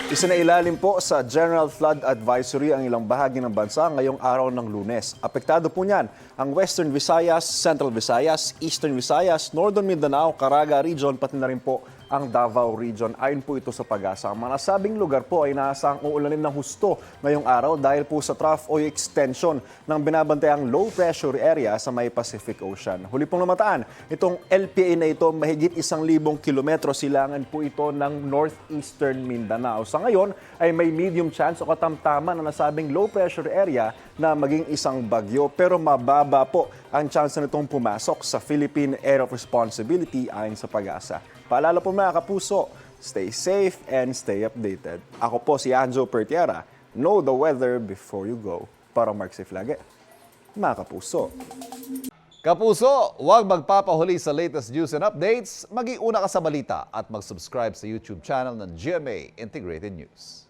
Isinailalim po sa General Flood Advisory ang ilang bahagi ng bansa ngayong araw ng Lunes. Apektado po niyan ang Western Visayas, Central Visayas, Eastern Visayas, Northern Mindanao, Caraga Region, pati na rin po ang Davao Region. Ayon po ito sa Pag-asa. Ang mga nasabing lugar po ay naasang uulanin ng husto ngayong araw dahil po sa trough o extension ng binabantayang low pressure area sa may Pacific Ocean. Huli pong namataan, itong LPA na ito mahigit 1,000 kilometro silangan po ito ng northeastern Mindanao. Sa ngayon ay may medium chance o katamtaman na nasabing low pressure area na maging isang bagyo pero mababa po ang chance nitong pumasok sa Philippine Area of Responsibility ayon sa Pag-asa. Paalala po mga kapuso, stay safe and stay updated. Ako po si Anjo Pertiera. Know the weather before you go. Para Mark Safe lagi, mga kapuso. Kapuso, huwag magpapahuli sa latest news and updates. Mag-iuna ka sa balita at mag-subscribe sa YouTube channel ng GMA Integrated News.